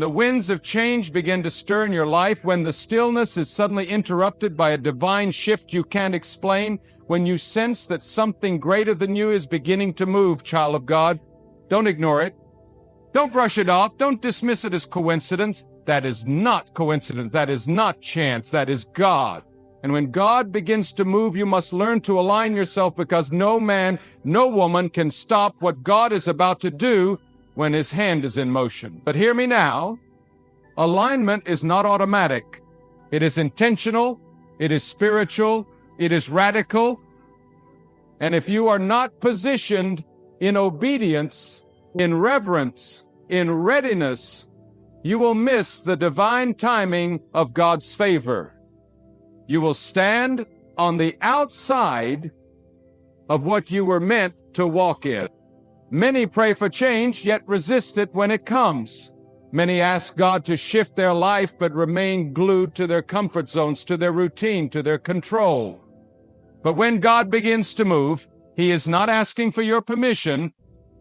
The winds of change begin to stir in your life when the stillness is suddenly interrupted by a divine shift you can't explain, when you sense that something greater than you is beginning to move, child of God. Don't ignore it. Don't brush it off. Don't dismiss it as coincidence. That is not coincidence. That is not chance. That is God. And when God begins to move, you must learn to align yourself, because no man, no woman can stop what God is about to do when His hand is in motion. But hear me now. Alignment is not automatic. It is intentional. It is spiritual. It is radical. And if you are not positioned in obedience, in reverence, in readiness, you will miss the divine timing of God's favor. You will stand on the outside of what you were meant to walk in. Many pray for change, yet resist it when it comes. Many ask God to shift their life, but remain glued to their comfort zones, to their routine, to their control. But when God begins to move, He is not asking for your permission.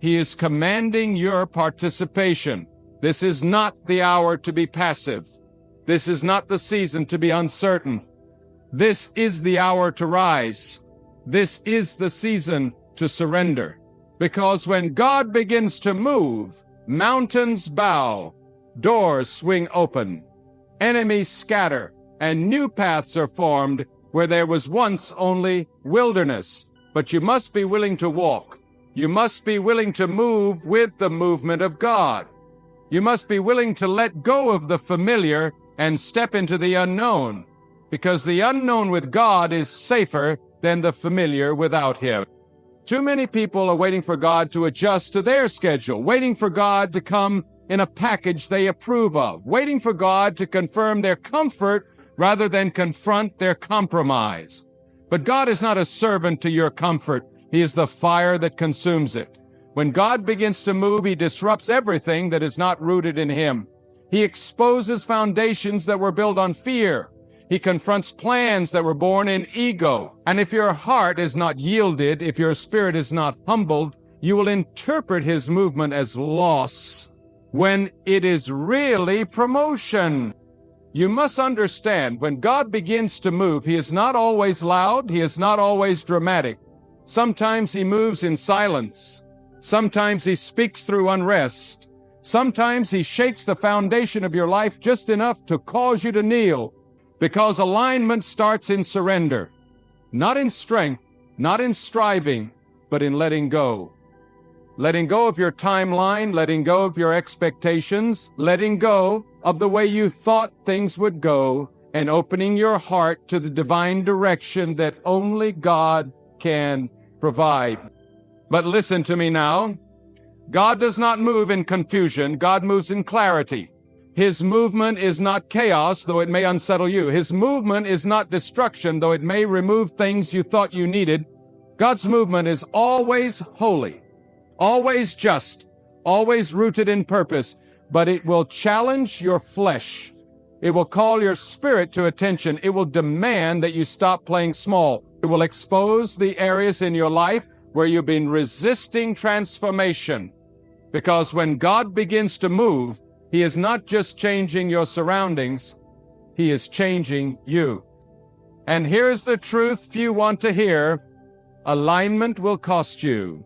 He is commanding your participation. This is not the hour to be passive. This is not the season to be uncertain. This is the hour to rise. This is the season to surrender. Because when God begins to move, mountains bow, doors swing open, enemies scatter, and new paths are formed where there was once only wilderness. But you must be willing to walk. You must be willing to move with the movement of God. You must be willing to let go of the familiar and step into the unknown, because the unknown with God is safer than the familiar without Him. Too many people are waiting for God to adjust to their schedule, waiting for God to come in a package they approve of, waiting for God to confirm their comfort rather than confront their compromise. But God is not a servant to your comfort. He is the fire that consumes it. When God begins to move, He disrupts everything that is not rooted in Him. He exposes foundations that were built on fear. He confronts plans that were born in ego. And if your heart is not yielded, if your spirit is not humbled, you will interpret His movement as loss when it is really promotion. You must understand, when God begins to move, He is not always loud. He is not always dramatic. Sometimes He moves in silence. Sometimes He speaks through unrest. Sometimes He shakes the foundation of your life just enough to cause you to kneel. Because alignment starts in surrender, not in strength, not in striving, but in letting go. Letting go of your timeline, letting go of your expectations, letting go of the way you thought things would go, and opening your heart to the divine direction that only God can provide. But listen to me now. God does not move in confusion. God moves in clarity. His movement is not chaos, though it may unsettle you. His movement is not destruction, though it may remove things you thought you needed. God's movement is always holy, always just, always rooted in purpose, but it will challenge your flesh. It will call your spirit to attention. It will demand that you stop playing small. It will expose the areas in your life where you've been resisting transformation. Because when God begins to move, He is not just changing your surroundings, He is changing you. And here's the truth few want to hear. Alignment will cost you.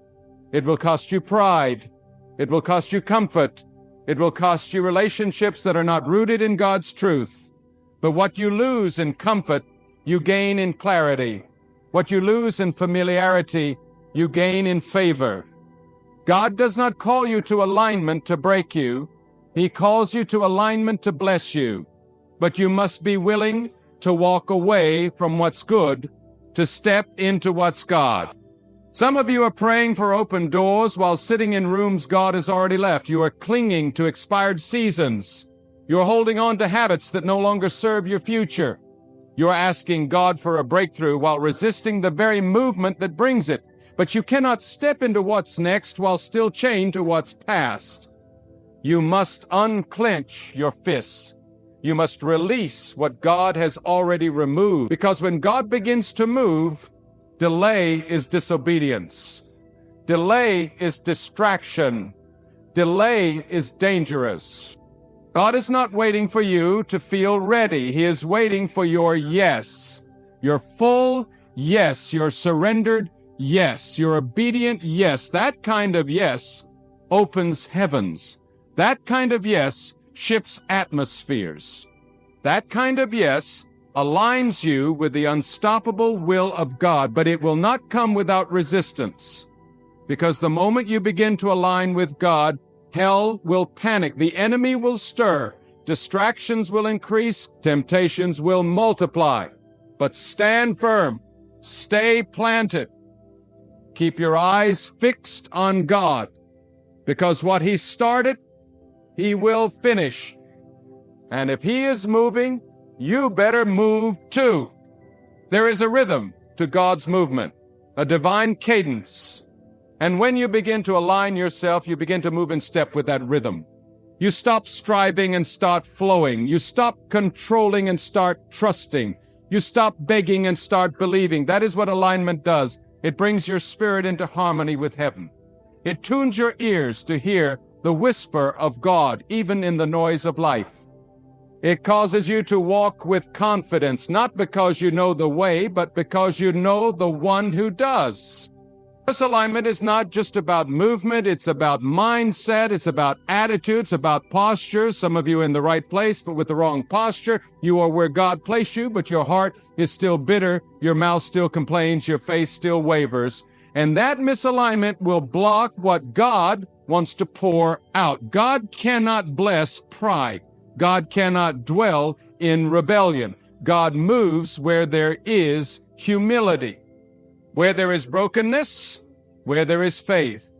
It will cost you pride. It will cost you comfort. It will cost you relationships that are not rooted in God's truth. But what you lose in comfort, you gain in clarity. What you lose in familiarity, you gain in favor. God does not call you to alignment to break you. He calls you to alignment to bless you. But you must be willing to walk away from what's good, to step into what's God. Some of you are praying for open doors while sitting in rooms God has already left. You are clinging to expired seasons. You're holding on to habits that no longer serve your future. You're asking God for a breakthrough while resisting the very movement that brings it. But you cannot step into what's next while still chained to what's past. You must unclench your fists. You must release what God has already removed. Because when God begins to move, delay is disobedience. Delay is distraction. Delay is dangerous. God is not waiting for you to feel ready. He is waiting for your yes, your full yes, your surrendered yes, your obedient yes. That kind of yes opens heavens. That kind of yes shifts atmospheres. That kind of yes aligns you with the unstoppable will of God, but it will not come without resistance. Because the moment you begin to align with God, hell will panic, the enemy will stir, distractions will increase, temptations will multiply. But stand firm, stay planted. Keep your eyes fixed on God, because what He started, He will finish. And if He is moving, you better move too. There is a rhythm to God's movement, a divine cadence. And when you begin to align yourself, you begin to move in step with that rhythm. You stop striving and start flowing. You stop controlling and start trusting. You stop begging and start believing. That is what alignment does. It brings your spirit into harmony with heaven. It tunes your ears to hear the whisper of God, even in the noise of life. It causes you to walk with confidence, not because you know the way, but because you know the one who does. This alignment is not just about movement, it's about mindset, it's about attitudes, about posture. Some of you in the right place, but with the wrong posture. You are where God placed you, but your heart is still bitter, your mouth still complains, your faith still wavers. And that misalignment will block what God wants to pour out. God cannot bless pride. God cannot dwell in rebellion. God moves where there is humility. Where there is brokenness, where there is faith.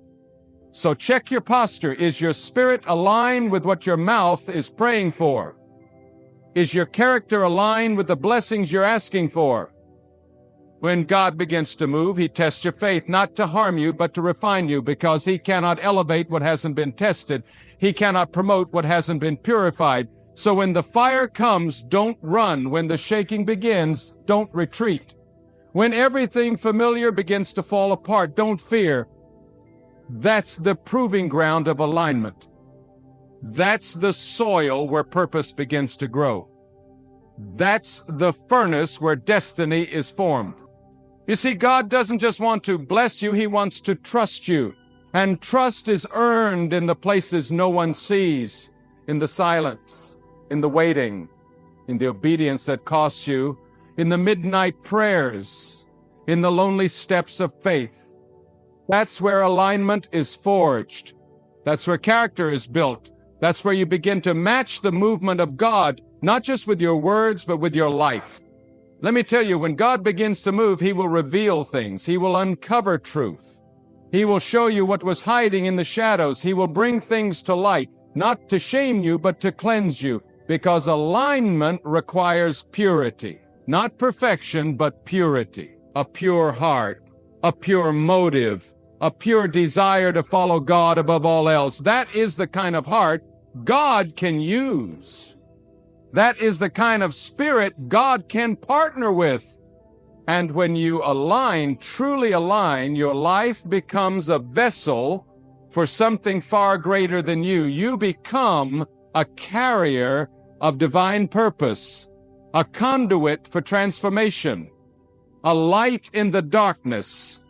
So check your posture. Is your spirit aligned with what your mouth is praying for? Is your character aligned with the blessings you're asking for? When God begins to move, He tests your faith, not to harm you, but to refine you, because He cannot elevate what hasn't been tested. He cannot promote what hasn't been purified. So when the fire comes, don't run. When the shaking begins, don't retreat. When everything familiar begins to fall apart, don't fear. That's the proving ground of alignment. That's the soil where purpose begins to grow. That's the furnace where destiny is formed. You see, God doesn't just want to bless you, He wants to trust you. And trust is earned in the places no one sees, in the silence, in the waiting, in the obedience that costs you, in the midnight prayers, in the lonely steps of faith. That's where alignment is forged. That's where character is built. That's where you begin to match the movement of God, not just with your words, but with your life. Let me tell you, when God begins to move, He will reveal things. He will uncover truth. He will show you what was hiding in the shadows. He will bring things to light, not to shame you, but to cleanse you, because alignment requires purity. Not perfection, but purity. A pure heart, a pure motive, a pure desire to follow God above all else. That is the kind of heart God can use. That is the kind of spirit God can partner with. And when you align, truly align, your life becomes a vessel for something far greater than you. You become a carrier of divine purpose, a conduit for transformation, a light in the darkness.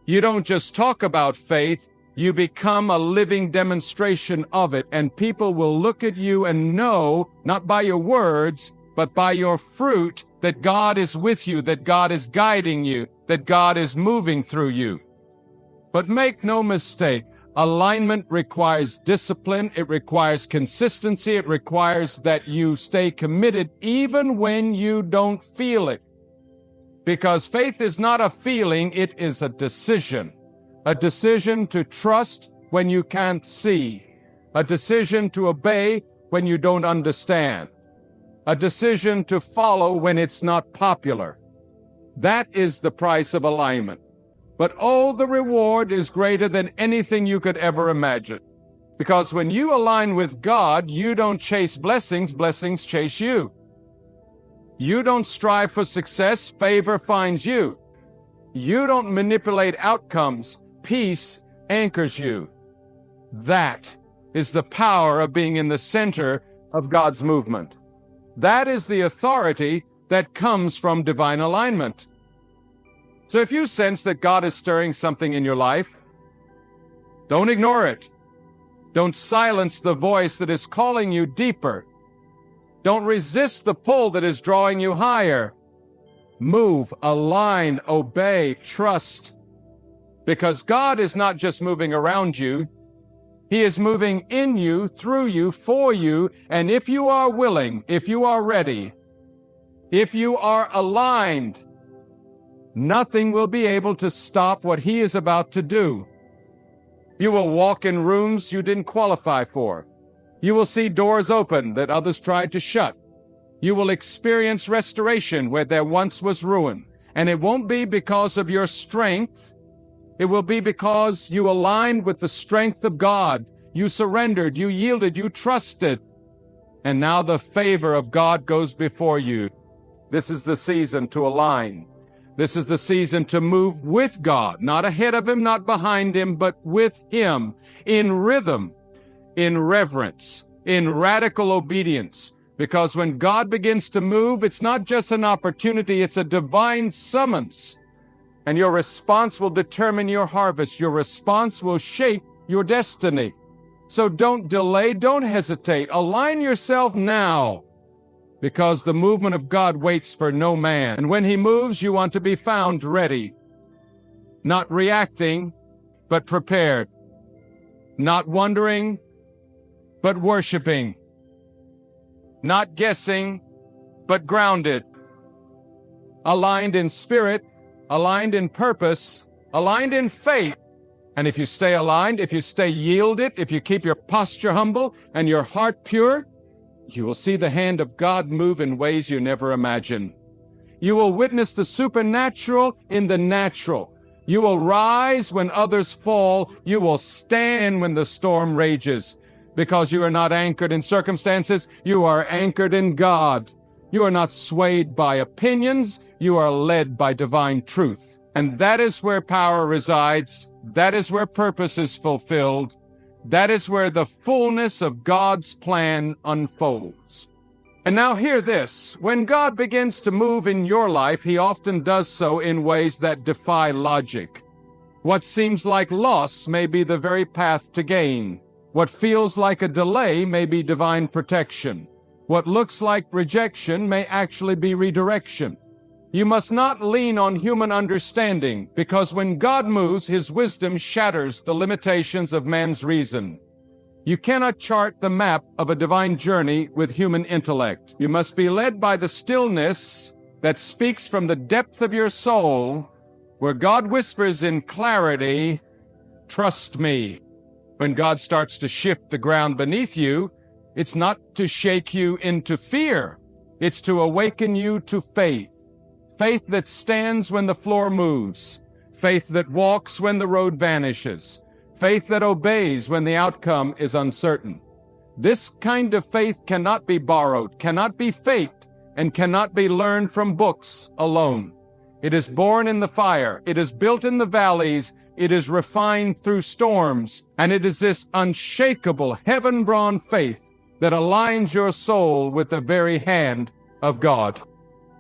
You don't just talk about faith, you become a living demonstration of it, and people will look at you and know, not by your words, but by your fruit, that God is with you, that God is guiding you, that God is moving through you. But make no mistake, alignment requires discipline, it requires consistency, it requires that you stay committed even when you don't feel it. Because faith is not a feeling, it is a decision. A decision to trust when you can't see. A decision to obey when you don't understand. A decision to follow when it's not popular. That is the price of alignment. But oh, the reward is greater than anything you could ever imagine. Because when you align with God, you don't chase blessings, blessings chase you. You don't strive for success, favor finds you. You don't manipulate outcomes, peace anchors you. That is the power of being in the center of God's movement. That is the authority that comes from divine alignment. So if you sense that God is stirring something in your life, don't ignore it. Don't silence the voice that is calling you deeper. Don't resist the pull that is drawing you higher. Move, align, obey, trust. Because God is not just moving around you, He is moving in you, through you, for you, and if you are willing, if you are ready, if you are aligned, nothing will be able to stop what He is about to do. You will walk in rooms you didn't qualify for. You will see doors open that others tried to shut. You will experience restoration where there once was ruin. And it won't be because of your strength. It will be because you aligned with the strength of God. You surrendered, you yielded, you trusted. And now the favor of God goes before you. This is the season to align. This is the season to move with God, not ahead of Him, not behind Him, but with Him, in rhythm, in reverence, in radical obedience. Because when God begins to move, it's not just an opportunity, it's a divine summons. And your response will determine your harvest. Your response will shape your destiny. So don't delay, don't hesitate. Align yourself now. Because the movement of God waits for no man. And when He moves, you want to be found ready. Not reacting, but prepared. Not wondering, but worshiping. Not guessing, but grounded. Aligned in spirit, aligned in purpose, aligned in faith. And if you stay aligned, if you stay yielded, if you keep your posture humble and your heart pure, you will see the hand of God move in ways you never imagined. You will witness the supernatural in the natural. You will rise when others fall. You will stand when the storm rages. Because you are not anchored in circumstances, you are anchored in God. You are not swayed by opinions. You are led by divine truth. And that is where power resides. That is where purpose is fulfilled. That is where the fullness of God's plan unfolds. And now hear this. When God begins to move in your life, He often does so in ways that defy logic. What seems like loss may be the very path to gain. What feels like a delay may be divine protection. What looks like rejection may actually be redirection. You must not lean on human understanding, because when God moves, His wisdom shatters the limitations of man's reason. You cannot chart the map of a divine journey with human intellect. You must be led by the stillness that speaks from the depth of your soul, where God whispers in clarity, "Trust me." When God starts to shift the ground beneath you, it's not to shake you into fear. It's to awaken you to faith. Faith that stands when the floor moves. Faith that walks when the road vanishes. Faith that obeys when the outcome is uncertain. This kind of faith cannot be borrowed, cannot be faked, and cannot be learned from books alone. It is born in the fire. It is built in the valleys. It is refined through storms. And it is this unshakable, heaven-born faith that aligns your soul with the very hand of God.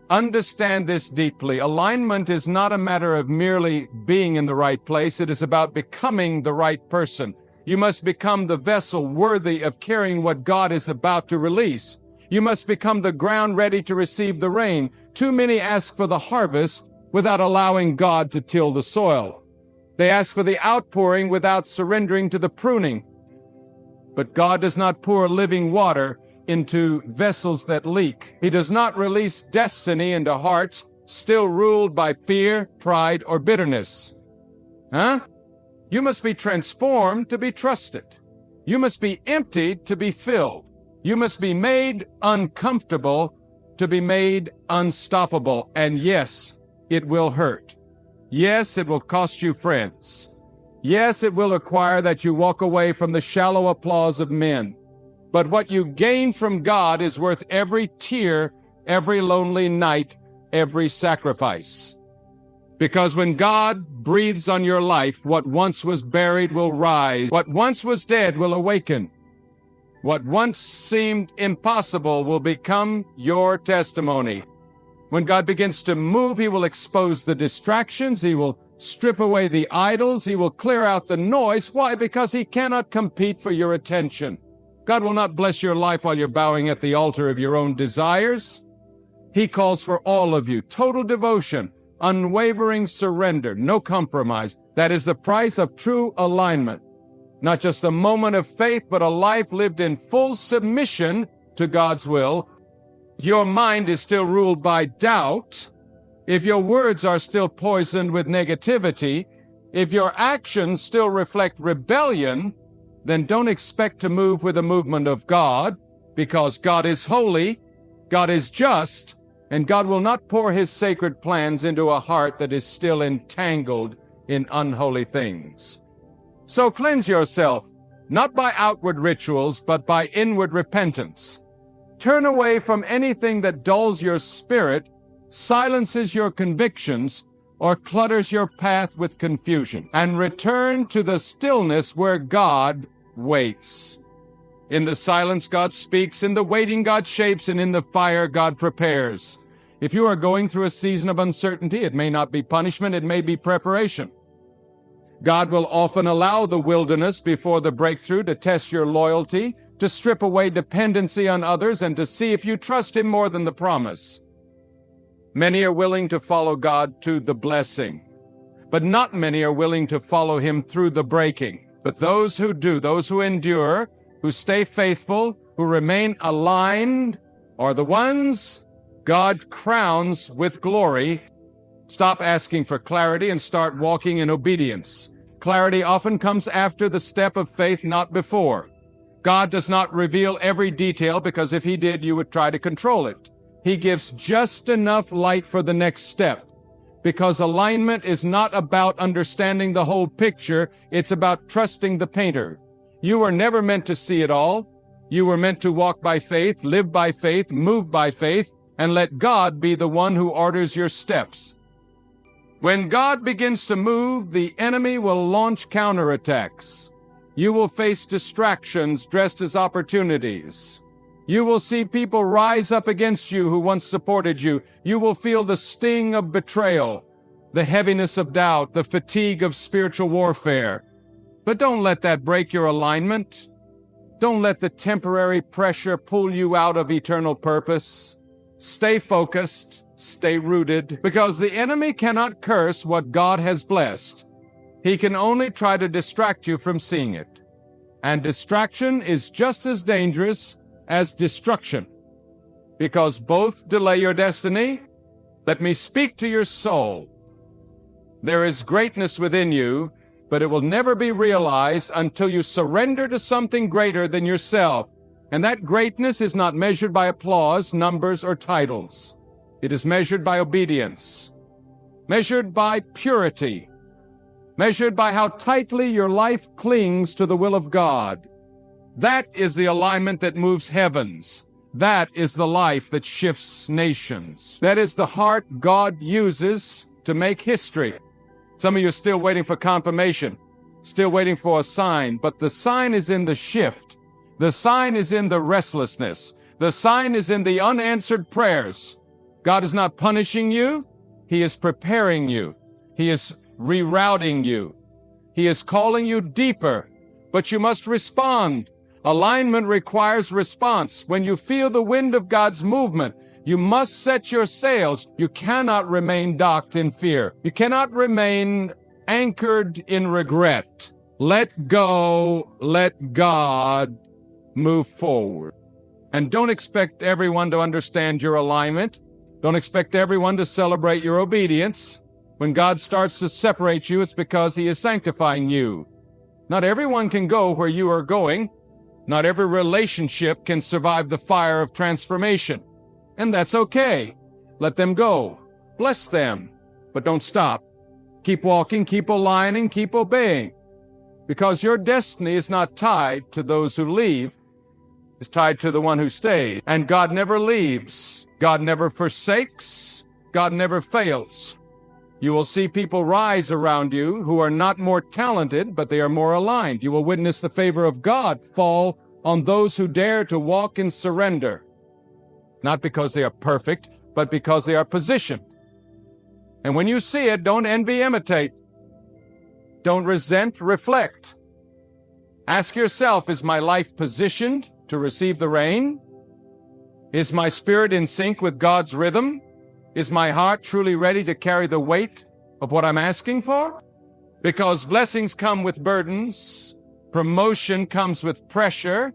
Understand this deeply. Alignment is not a matter of merely being in the right place. It is about becoming the right person. You must become the vessel worthy of carrying what God is about to release. You must become the ground ready to receive the rain. Too many ask for the harvest without allowing God to till the soil. They ask for the outpouring without surrendering to the pruning. But God does not pour living water into vessels that leak. He does not release destiny into hearts still ruled by fear, pride, or bitterness. You must be transformed to be trusted. You must be emptied to be filled. You must be made uncomfortable to be made unstoppable. And yes, it will hurt. Yes, it will cost you friends. Yes, it will require that you walk away from the shallow applause of men. But what you gain from God is worth every tear, every lonely night, every sacrifice. Because when God breathes on your life, what once was buried will rise. What once was dead will awaken. What once seemed impossible will become your testimony. When God begins to move, He will expose the distractions. He will strip away the idols. He will clear out the noise. Why? Because He cannot compete for your attention. God will not bless your life while you're bowing at the altar of your own desires. He calls for all of you. Total devotion, unwavering surrender, no compromise. That is the price of true alignment. Not just a moment of faith, but a life lived in full submission to God's will. Your mind is still ruled by doubt. If your words are still poisoned with negativity, if your actions still reflect rebellion, then don't expect to move with the movement of God, because God is holy, God is just, and God will not pour His sacred plans into a heart that is still entangled in unholy things. So cleanse yourself, not by outward rituals, but by inward repentance. Turn away from anything that dulls your spirit, silences your convictions, or clutters your path with confusion, and return to the stillness where God waits. In the silence, God speaks. In the waiting, God shapes. And in the fire, God prepares. If you are going through a season of uncertainty, it may not be punishment, it may be preparation. God will often allow the wilderness before the breakthrough to test your loyalty, to strip away dependency on others, and to see if you trust Him more than the promise. Many are willing to follow God to the blessing, but not many are willing to follow Him through the breaking. But those who do, those who endure, who stay faithful, who remain aligned, are the ones God crowns with glory. Stop asking for clarity and start walking in obedience. Clarity often comes after the step of faith, not before. God does not reveal every detail, because if He did, you would try to control it. He gives just enough light for the next step. Because alignment is not about understanding the whole picture, it's about trusting the painter. You were never meant to see it all. You were meant to walk by faith, live by faith, move by faith, and let God be the one who orders your steps. When God begins to move, the enemy will launch counterattacks. You will face distractions dressed as opportunities. You will see people rise up against you who once supported you. You will feel the sting of betrayal, the heaviness of doubt, the fatigue of spiritual warfare. But don't let that break your alignment. Don't let the temporary pressure pull you out of eternal purpose. Stay focused, stay rooted, because the enemy cannot curse what God has blessed. He can only try to distract you from seeing it. And distraction is just as dangerous as destruction, because both delay your destiny. Let me speak to your soul. There is greatness within you, but it will never be realized until you surrender to something greater than yourself. And that greatness is not measured by applause, numbers, or titles. It is measured by obedience, measured by purity, measured by how tightly your life clings to the will of God. That is the alignment that moves heavens. That is the life that shifts nations. That is the heart God uses to make history. Some of you are still waiting for confirmation, still waiting for a sign, but the sign is in the shift. The sign is in the restlessness. The sign is in the unanswered prayers. God is not punishing you. He is preparing you. He is rerouting you. He is calling you deeper, but you must respond. Alignment requires response. When you feel the wind of God's movement, you must set your sails. You cannot remain docked in fear. You cannot remain anchored in regret. Let go, let God move forward. And don't expect everyone to understand your alignment. Don't expect everyone to celebrate your obedience. When God starts to separate you, it's because He is sanctifying you. Not everyone can go where you are going. Not every relationship can survive the fire of transformation. And that's okay. Let them go. Bless them. But don't stop. Keep walking, keep aligning, keep obeying. Because your destiny is not tied to those who leave. It's tied to the one who stays. And God never leaves. God never forsakes. God never fails. You will see people rise around you who are not more talented, but they are more aligned. You will witness the favor of God fall on those who dare to walk in surrender, not because they are perfect, but because they are positioned. And when you see it, don't envy, imitate. Don't resent, reflect. Ask yourself, is my life positioned to receive the rain? Is my spirit in sync with God's rhythm? Is my heart truly ready to carry the weight of what I'm asking for? Because blessings come with burdens, promotion comes with pressure,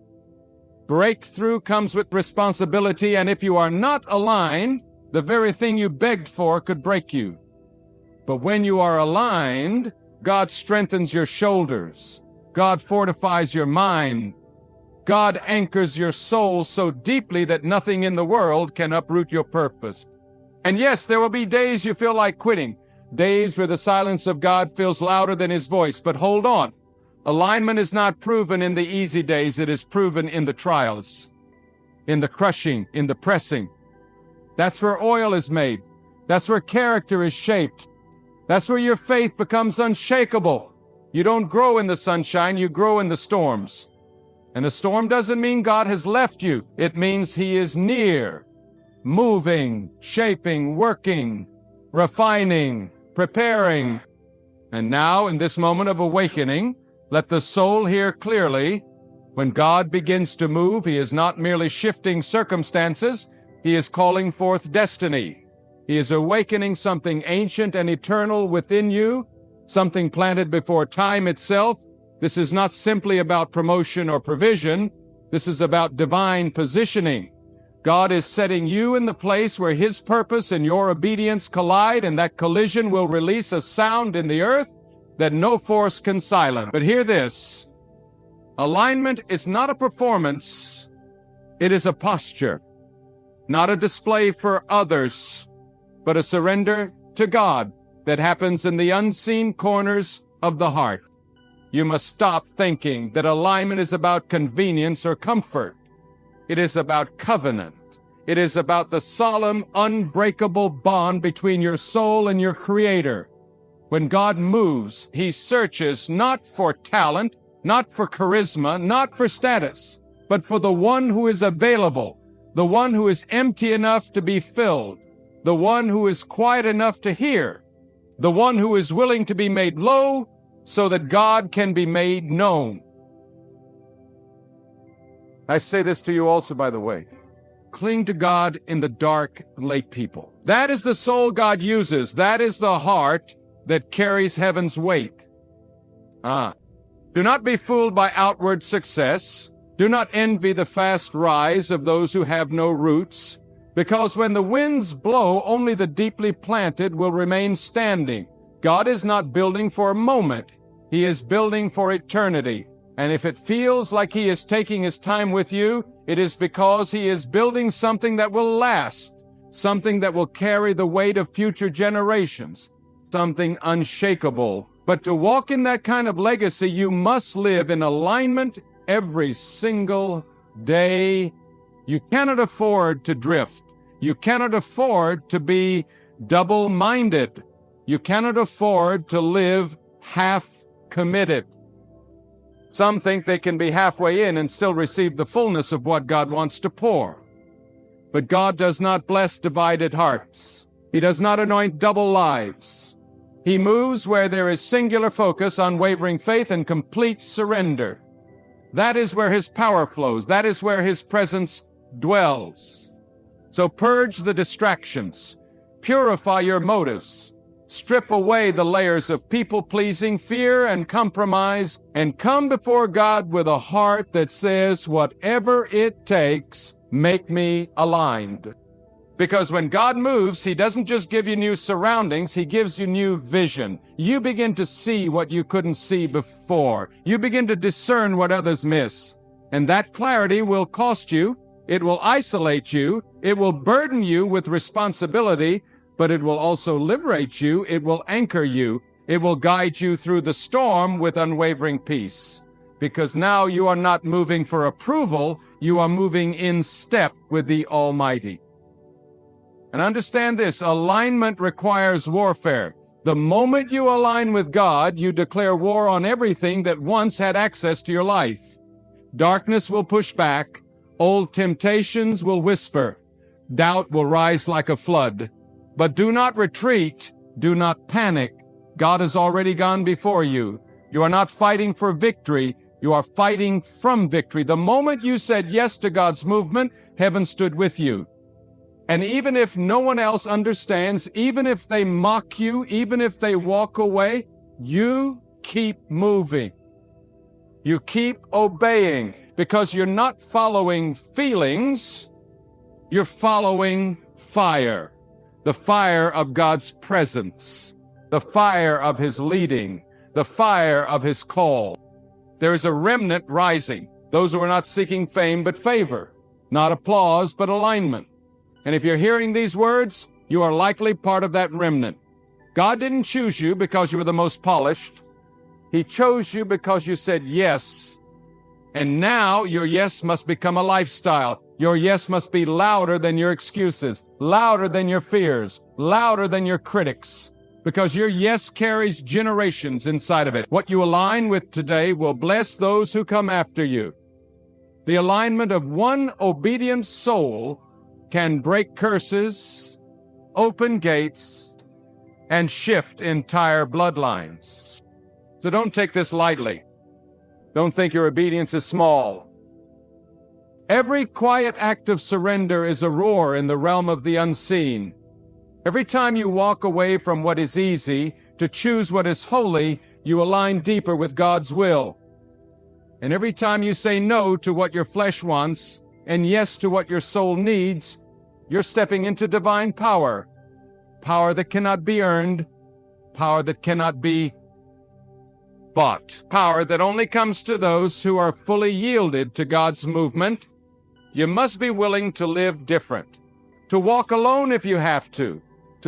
breakthrough comes with responsibility, and if you are not aligned, the very thing you begged for could break you. But when you are aligned, God strengthens your shoulders. God fortifies your mind. God anchors your soul so deeply that nothing in the world can uproot your purpose. And yes, there will be days you feel like quitting, days where the silence of God feels louder than His voice. But hold on. Alignment is not proven in the easy days. It is proven in the trials, in the crushing, in the pressing. That's where oil is made. That's where character is shaped. That's where your faith becomes unshakable. You don't grow in the sunshine, you grow in the storms. And a storm doesn't mean God has left you. It means He is near, moving, shaping, working, refining, preparing. And now, in this moment of awakening, let the soul hear clearly. When God begins to move, He is not merely shifting circumstances, He is calling forth destiny. He is awakening something ancient and eternal within you, something planted before time itself. This is not simply about promotion or provision. This is about divine positioning. God is setting you in the place where His purpose and your obedience collide, and that collision will release a sound in the earth that no force can silence. But hear this. Alignment is not a performance. It is a posture. Not a display for others, but a surrender to God that happens in the unseen corners of the heart. You must stop thinking that alignment is about convenience or comfort. It is about covenant. It is about the solemn, unbreakable bond between your soul and your Creator. When God moves, He searches not for talent, not for charisma, not for status, but for the one who is available, the one who is empty enough to be filled, the one who is quiet enough to hear, the one who is willing to be made low so that God can be made known. I say this to you also, by the way. Cling to God in the dark, late people. That is the soul God uses. That is the heart that carries heaven's weight. Do not be fooled by outward success. Do not envy the fast rise of those who have no roots, because when the winds blow, only the deeply planted will remain standing. God is not building for a moment. He is building for eternity. And if it feels like He is taking His time with you, it is because He is building something that will last, something that will carry the weight of future generations, something unshakable. But to walk in that kind of legacy, you must live in alignment every single day. You cannot afford to drift. You cannot afford to be double-minded. You cannot afford to live half-committed. Some think they can be halfway in and still receive the fullness of what God wants to pour. But God does not bless divided hearts. He does not anoint double lives. He moves where there is singular focus, unwavering faith, and complete surrender. That is where His power flows. That is where His presence dwells. So purge the distractions. Purify your motives. Strip away the layers of people-pleasing, fear, and compromise, and come before God with a heart that says, whatever it takes, make me aligned. Because when God moves, He doesn't just give you new surroundings, He gives you new vision. You begin to see what you couldn't see before. You begin to discern what others miss. And that clarity will cost you. It will isolate you. It will burden you with responsibility, but it will also liberate you. It will anchor you. It will guide you through the storm with unwavering peace. Because now you are not moving for approval, you are moving in step with the Almighty. And understand this, alignment requires warfare. The moment you align with God, you declare war on everything that once had access to your life. Darkness will push back. Old temptations will whisper. Doubt will rise like a flood. But do not retreat. Do not panic. God has already gone before you. You are not fighting for victory. You are fighting from victory. The moment you said yes to God's movement, heaven stood with you. And even if no one else understands, even if they mock you, even if they walk away, you keep moving. You keep obeying, because you're not following feelings, you're following fire. The fire of God's presence, the fire of His leading, the fire of His call. There is a remnant rising, those who are not seeking fame but favor, not applause but alignment. And if you're hearing these words, you are likely part of that remnant. God didn't choose you because you were the most polished. He chose you because you said yes. And now your yes must become a lifestyle. Your yes must be louder than your excuses, louder than your fears, louder than your critics, because your yes carries generations inside of it. What you align with today will bless those who come after you. The alignment of one obedient soul can break curses, open gates, and shift entire bloodlines. So don't take this lightly. Don't think your obedience is small. Every quiet act of surrender is a roar in the realm of the unseen. Every time you walk away from what is easy to choose what is holy, you align deeper with God's will. And every time you say no to what your flesh wants and yes to what your soul needs, you're stepping into divine power. Power that cannot be earned, power that cannot be bought, power that only comes to those who are fully yielded to God's movement. You must be willing to live different, to walk alone if you have to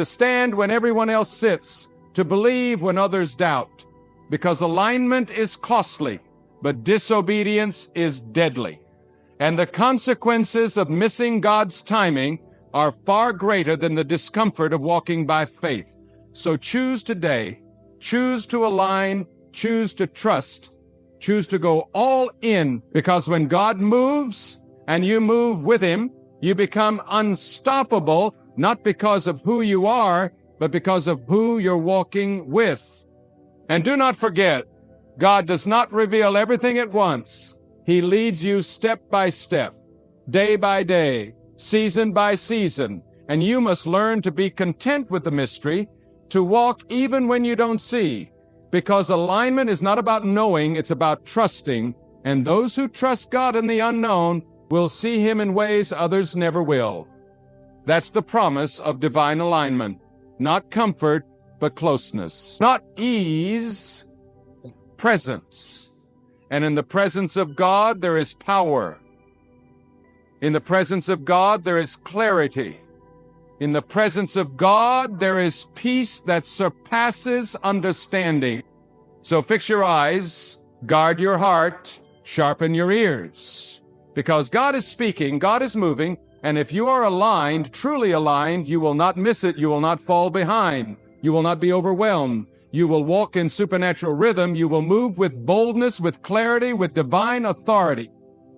stand when everyone else sits, to believe when others doubt, because alignment is costly, but disobedience is deadly. And the consequences of missing God's timing are far greater than the discomfort of walking by faith. So choose today, choose to align, choose to trust, choose to go all in, because when God moves and you move with Him, you become unstoppable, not because of who you are, but because of who you're walking with. And do not forget, God does not reveal everything at once. He leads you step by step, day by day, season by season, and you must learn to be content with the mystery, to walk even when you don't see, because alignment is not about knowing, it's about trusting, and those who trust God in the unknown will see Him in ways others never will. That's the promise of divine alignment. Not comfort, but closeness. Not ease, presence. And in the presence of God, there is power. In the presence of God, there is clarity. In the presence of God, there is peace that surpasses understanding. So fix your eyes, guard your heart, sharpen your ears. Because God is speaking, God is moving, and if you are aligned, truly aligned, you will not miss it, you will not fall behind, you will not be overwhelmed. You will walk in supernatural rhythm, you will move with boldness, with clarity, with divine authority.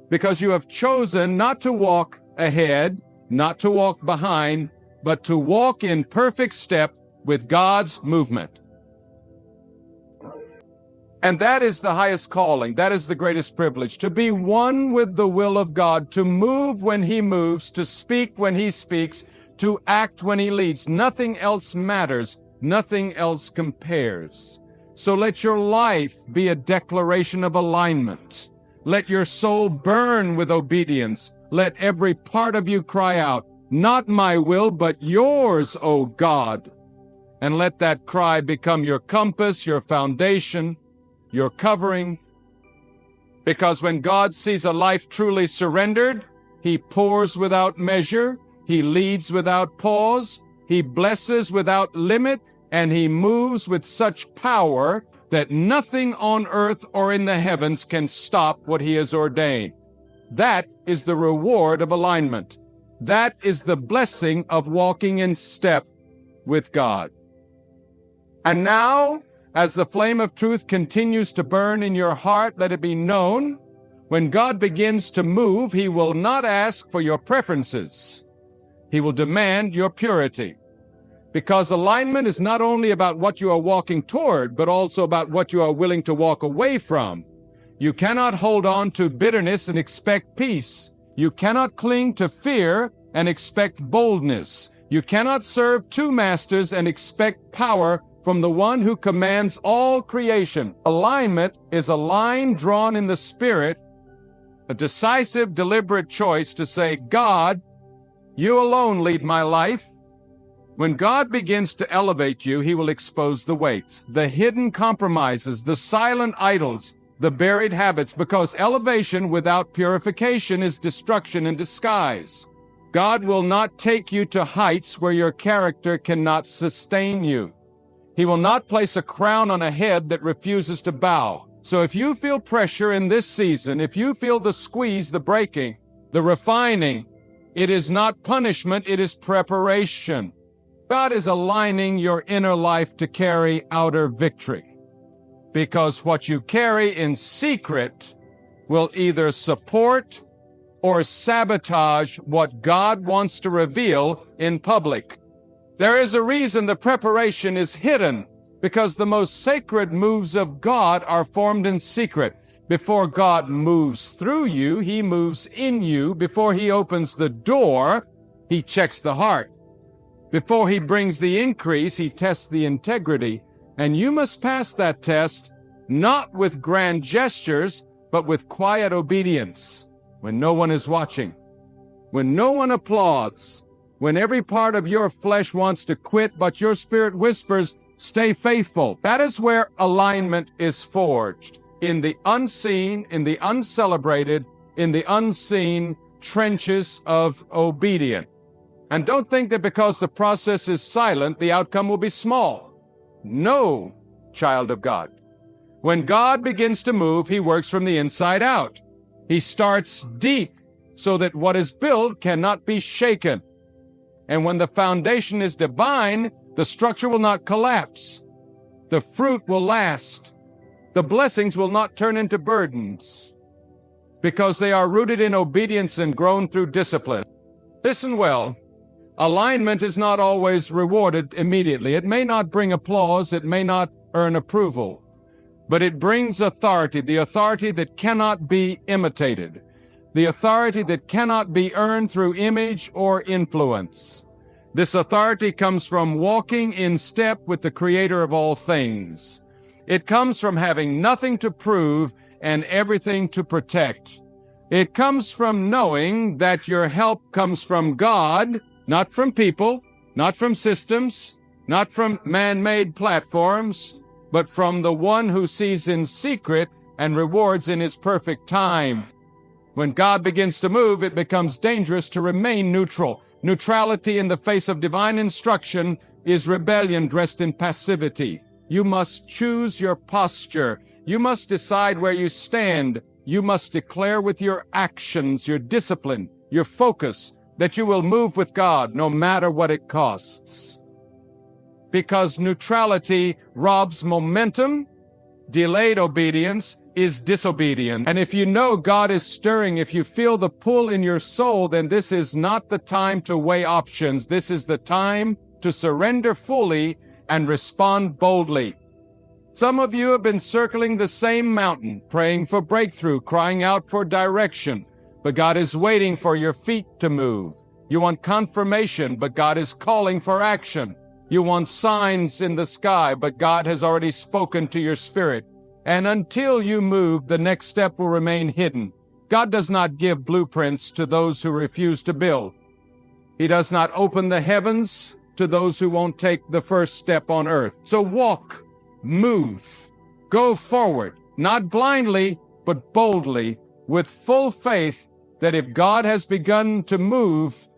Because you have chosen not to walk ahead, not to walk behind, but to walk in perfect step with God's movement. And that is the highest calling. That is the greatest privilege, to be one with the will of God, to move when He moves, to speak when He speaks, to act when He leads. Nothing else matters. Nothing else compares. So let your life be a declaration of alignment. Let your soul burn with obedience. Let every part of you cry out, "Not my will, but yours, O God." And let that cry become your compass, your foundation, your covering. Because when God sees a life truly surrendered, He pours without measure, He leads without pause, He blesses without limit, and He moves with such power that nothing on earth or in the heavens can stop what He has ordained. That is the reward of alignment. That is the blessing of walking in step with God. And now, as the flame of truth continues to burn in your heart, let it be known, When God begins to move, He will not ask for your preferences. He will demand your purity. Because alignment is not only about what you are walking toward, but also about what you are willing to walk away from. You cannot hold on to bitterness and expect peace. You cannot cling to fear and expect boldness. You cannot serve two masters and expect power from the one who commands all creation. Alignment is a line drawn in the Spirit, a decisive, deliberate choice to say, God, you alone lead my life. When God begins to elevate you, He will expose the weights, the hidden compromises, the silent idols, the buried habits, because elevation without purification is destruction in disguise. God will not take you to heights where your character cannot sustain you. He will not place a crown on a head that refuses to bow. So if you feel pressure in this season, if you feel the squeeze, the breaking, the refining, it is not punishment, it is preparation. God is aligning your inner life to carry outer victory. Because what you carry in secret will either support or sabotage what God wants to reveal in public. There is a reason the preparation is hidden, because the most sacred moves of God are formed in secret. Before God moves through you, He moves in you. Before He opens the door, He checks the heart. Before He brings the increase, He tests the integrity. And you must pass that test, not with grand gestures, but with quiet obedience, when no one is watching, when no one applauds, when every part of your flesh wants to quit, but your spirit whispers, stay faithful. That is where alignment is forged, in the unseen, in the uncelebrated, in the unseen trenches of obedience. And don't think that because the process is silent, the outcome will be small. No, child of God. When God begins to move, He works from the inside out. He starts deep so that what is built cannot be shaken. And when the foundation is divine, the structure will not collapse. The fruit will last. The blessings will not turn into burdens, because they are rooted in obedience and grown through discipline. Listen well. Alignment is not always rewarded immediately. It may not bring applause. It may not earn approval. But it brings authority, the authority that cannot be imitated, the authority that cannot be earned through image or influence. This authority comes from walking in step with the Creator of all things. It comes from having nothing to prove and everything to protect. It comes from knowing that your help comes from God, not from people, not from systems, not from man-made platforms, but from the one who sees in secret and rewards in His perfect time. When God begins to move, it becomes dangerous to remain neutral. Neutrality in the face of divine instruction is rebellion dressed in passivity. You must choose your posture. You must decide where you stand. You must declare with your actions, your discipline, your focus, that you will move with God no matter what it costs. Because neutrality robs momentum, delayed obedience is disobedience. And if you know God is stirring, if you feel the pull in your soul, then this is not the time to weigh options. This is the time to surrender fully and respond boldly. Some of you have been circling the same mountain, praying for breakthrough, crying out for direction. But God is waiting for your feet to move. You want confirmation, but God is calling for action. You want signs in the sky, but God has already spoken to your spirit. And until you move, the next step will remain hidden. God does not give blueprints to those who refuse to build. He does not open the heavens to those who won't take the first step on earth. So walk, move, go forward, not blindly, but boldly, with full faith that if God has begun to move,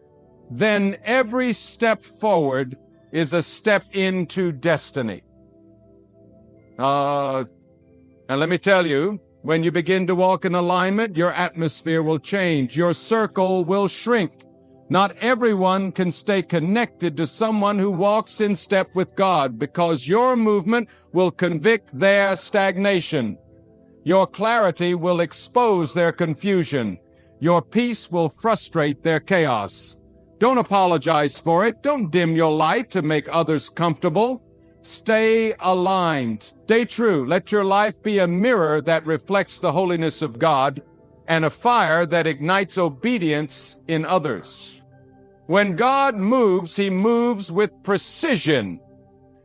then every step forward is a step into destiny. And let me tell you, when you begin to walk in alignment, your atmosphere will change. Your circle will shrink. Not everyone can stay connected to someone who walks in step with God, because your movement will convict their stagnation. Your clarity will expose their confusion. Your peace will frustrate their chaos. Don't apologize for it. Don't dim your light to make others comfortable. Stay aligned. Stay true. Let your life be a mirror that reflects the holiness of God and a fire that ignites obedience in others. When God moves, He moves with precision.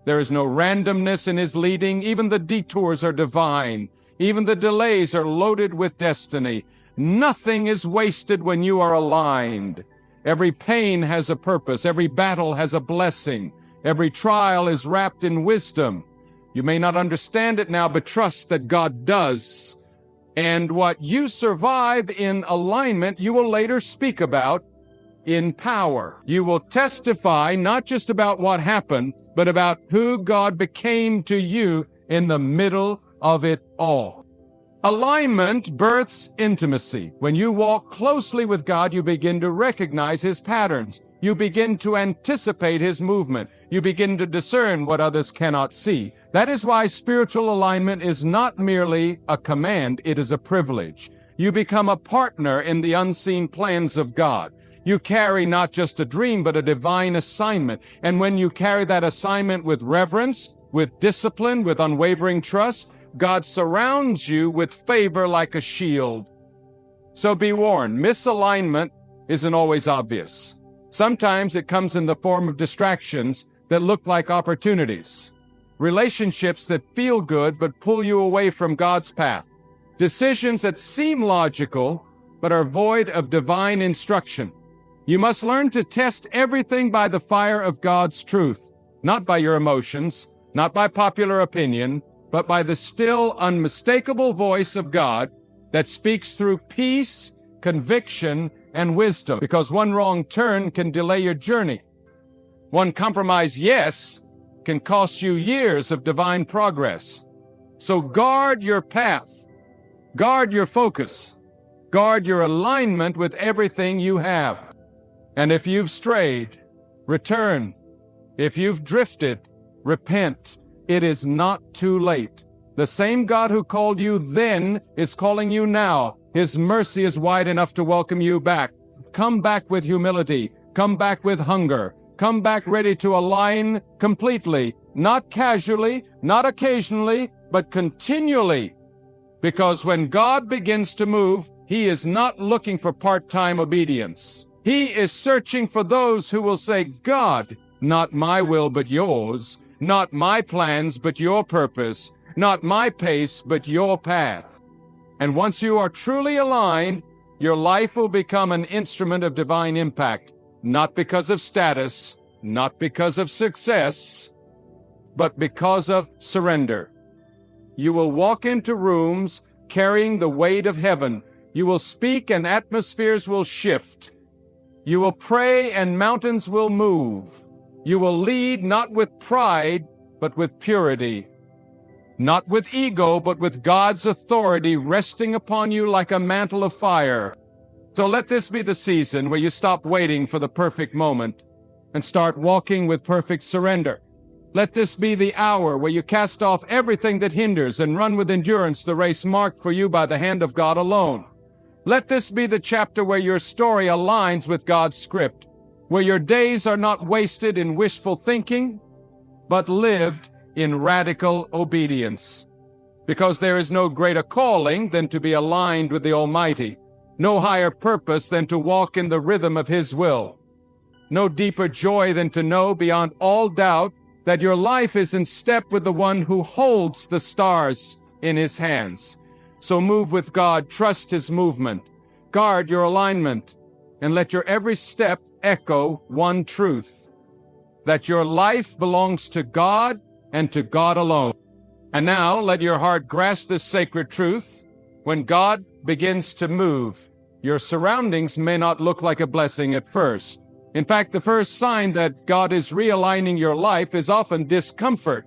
There is no randomness in His leading. Even the detours are divine. Even the delays are loaded with destiny. Nothing is wasted when you are aligned. Every pain has a purpose. Every battle has a blessing. Every trial is wrapped in wisdom. You may not understand it now, but trust that God does. And what you survive in alignment, you will later speak about in power. You will testify not just about what happened, but about who God became to you in the middle of it all. Alignment births intimacy. When you walk closely with God, you begin to recognize His patterns. You begin to anticipate His movement. You begin to discern what others cannot see. That is why spiritual alignment is not merely a command, it is a privilege. You become a partner in the unseen plans of God. You carry not just a dream, but a divine assignment. And when you carry that assignment with reverence, with discipline, with unwavering trust, God surrounds you with favor like a shield. So be warned, misalignment isn't always obvious. Sometimes it comes in the form of distractions that look like opportunities. Relationships that feel good but pull you away from God's path. Decisions that seem logical but are void of divine instruction. You must learn to test everything by the fire of God's truth, not by your emotions, not by popular opinion, but by the still, unmistakable voice of God that speaks through peace, conviction, and wisdom. Because one wrong turn can delay your journey. One compromised yes can cost you years of divine progress. So guard your path. Guard your focus. Guard your alignment with everything you have. And if you've strayed, return. If you've drifted, repent. It is not too late. The same God who called you then is calling you now. His mercy is wide enough to welcome you back. Come back with humility. Come back with hunger. Come back ready to align completely. Not casually, not occasionally, but continually. Because when God begins to move, He is not looking for part-time obedience. He is searching for those who will say, God, not my will but yours. Not my plans, but your purpose. Not my pace, but your path. And once you are truly aligned, your life will become an instrument of divine impact, not because of status, not because of success, but because of surrender. You will walk into rooms carrying the weight of heaven. You will speak and atmospheres will shift. You will pray and mountains will move. You will lead not with pride, but with purity. Not with ego, but with God's authority resting upon you like a mantle of fire. So let this be the season where you stop waiting for the perfect moment and start walking with perfect surrender. Let this be the hour where you cast off everything that hinders and run with endurance the race marked for you by the hand of God alone. Let this be the chapter where your story aligns with God's script, where your days are not wasted in wishful thinking, but lived in radical obedience. Because there is no greater calling than to be aligned with the Almighty, no higher purpose than to walk in the rhythm of His will, no deeper joy than to know beyond all doubt that your life is in step with the one who holds the stars in His hands. So move with God, trust His movement, guard your alignment, and let your every step echo one truth, that your life belongs to God and to God alone. And now let your heart grasp this sacred truth. When God begins to move, your surroundings may not look like a blessing at first. In fact, the first sign that God is realigning your life is often discomfort.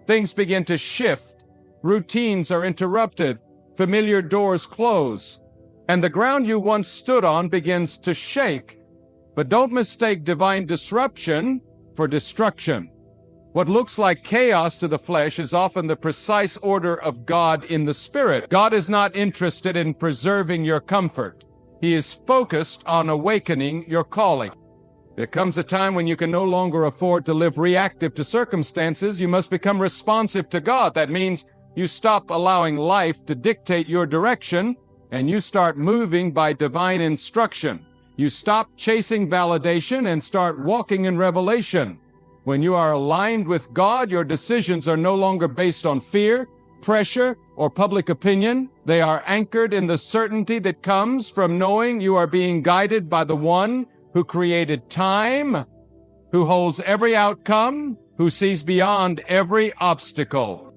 Things begin to shift. Routines are interrupted. Familiar doors close. And the ground you once stood on begins to shake. But don't mistake divine disruption for destruction. What looks like chaos to the flesh is often the precise order of God in the Spirit. God is not interested in preserving your comfort. He is focused on awakening your calling. There comes a time when you can no longer afford to live reactive to circumstances. You must become responsive to God. That means you stop allowing life to dictate your direction, and you start moving by divine instruction. You stop chasing validation and start walking in revelation. When you are aligned with God, your decisions are no longer based on fear, pressure, or public opinion. They are anchored in the certainty that comes from knowing you are being guided by the one who created time, who holds every outcome, who sees beyond every obstacle.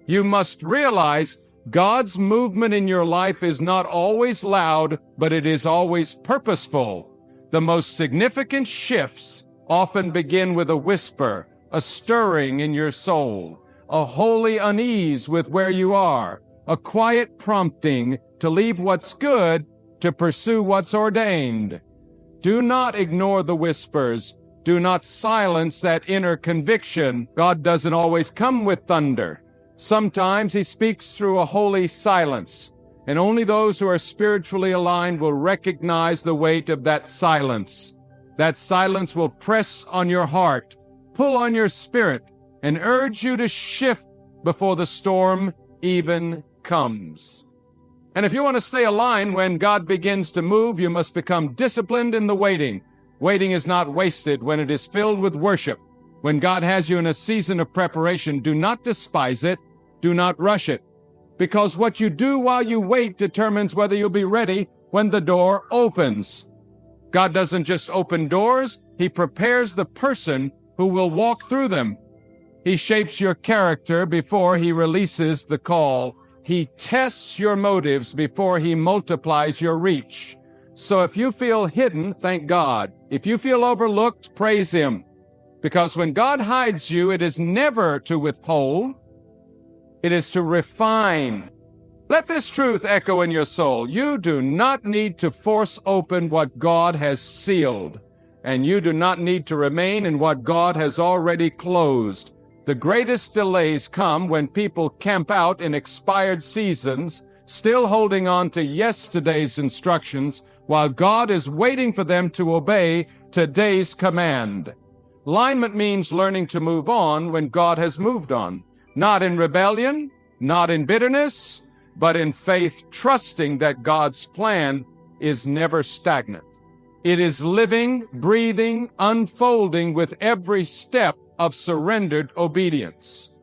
You must realize God's movement in your life is not always loud, but it is always purposeful. The most significant shifts often begin with a whisper, a stirring in your soul, a holy unease with where you are, a quiet prompting to leave what's good to pursue what's ordained. Do not ignore the whispers. Do not silence that inner conviction. God doesn't always come with thunder. Sometimes he speaks through a holy silence, and only those who are spiritually aligned will recognize the weight of that silence. That silence will press on your heart, pull on your spirit, and urge you to shift before the storm even comes. And if you want to stay aligned when God begins to move, you must become disciplined in the waiting. Waiting is not wasted when it is filled with worship. When God has you in a season of preparation, do not despise it. Do not rush it. Because what you do while you wait determines whether you'll be ready when the door opens. God doesn't just open doors, he prepares the person who will walk through them. He shapes your character before he releases the call. He tests your motives before he multiplies your reach. So if you feel hidden, thank God. If you feel overlooked, praise him. Because when God hides you, it is never to withhold. It is to refine. Let this truth echo in your soul. You do not need to force open what God has sealed, and you do not need to remain in what God has already closed. The greatest delays come when people camp out in expired seasons, still holding on to yesterday's instructions, while God is waiting for them to obey today's command. Alignment means learning to move on when God has moved on. Not in rebellion, not in bitterness, but in faith, trusting that God's plan is never stagnant. It is living, breathing, unfolding with every step of surrendered obedience.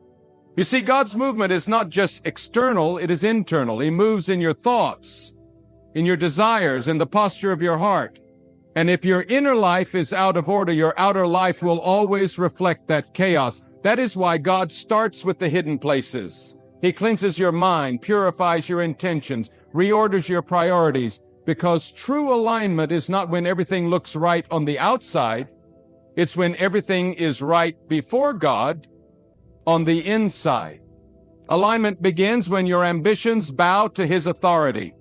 You see, God's movement is not just external, it is internal. He moves in your thoughts, in your desires, in the posture of your heart. And if your inner life is out of order, your outer life will always reflect that chaos. That is why God starts with the hidden places. He cleanses your mind, purifies your intentions, reorders your priorities, because true alignment is not when everything looks right on the outside. It's when everything is right before God on the inside. Alignment begins when your ambitions bow to his authority,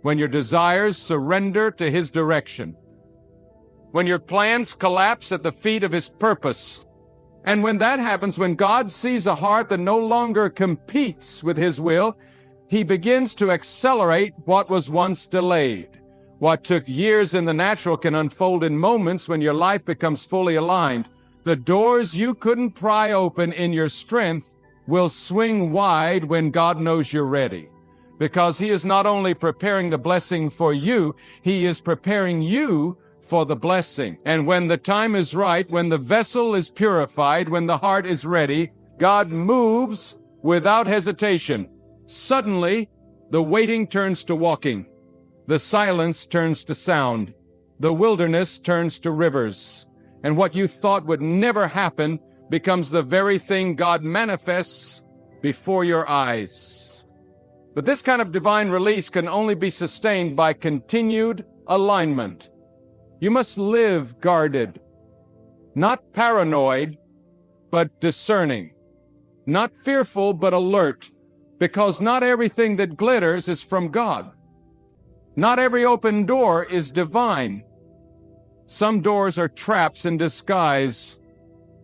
when your desires surrender to his direction, when your plans collapse at the feet of his purpose. And when that happens, when God sees a heart that no longer competes with his will, he begins to accelerate what was once delayed. What took years in the natural can unfold in moments when your life becomes fully aligned. The doors you couldn't pry open in your strength will swing wide when God knows you're ready. Because he is not only preparing the blessing for you, he is preparing you for the blessing. And when the time is right, when the vessel is purified, when the heart is ready, God moves without hesitation. Suddenly, the waiting turns to walking. The silence turns to sound. The wilderness turns to rivers. And what you thought would never happen becomes the very thing God manifests before your eyes. But this kind of divine release can only be sustained by continued alignment. You must live guarded, not paranoid, but discerning, not fearful, but alert, because not everything that glitters is from God. Not every open door is divine. Some doors are traps in disguise.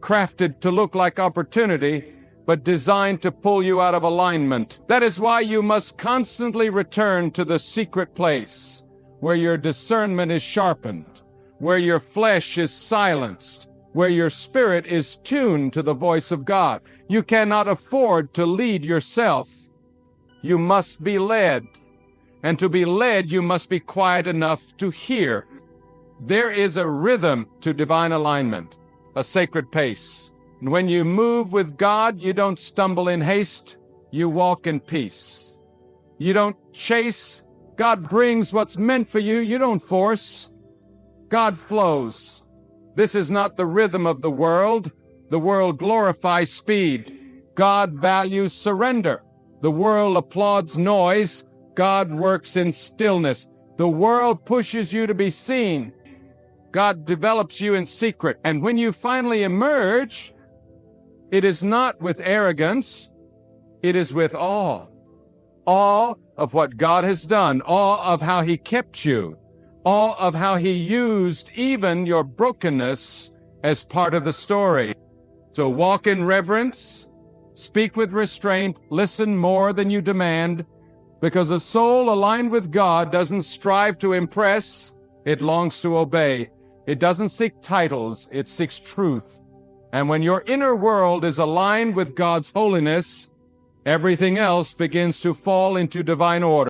crafted to look like opportunity, but designed to pull you out of alignment. That is why you must constantly return to the secret place, where your discernment is sharpened, where your flesh is silenced, where your spirit is tuned to the voice of God. You cannot afford to lead yourself. You must be led. And to be led, you must be quiet enough to hear. There is a rhythm to divine alignment, a sacred pace. And when you move with God, you don't stumble in haste, you walk in peace. You don't chase. God brings what's meant for you. You don't force. God flows. This is not the rhythm of the world. The world glorifies speed. God values surrender. The world applauds noise. God works in stillness. The world pushes you to be seen. God develops you in secret. And when you finally emerge, it is not with arrogance. It is with awe. Awe of what God has done. Awe of how He kept you. Awe of how He used even your brokenness as part of the story. So walk in reverence, speak with restraint, listen more than you demand, because a soul aligned with God doesn't strive to impress, it longs to obey. It doesn't seek titles, it seeks truth. And when your inner world is aligned with God's holiness, everything else begins to fall into divine order.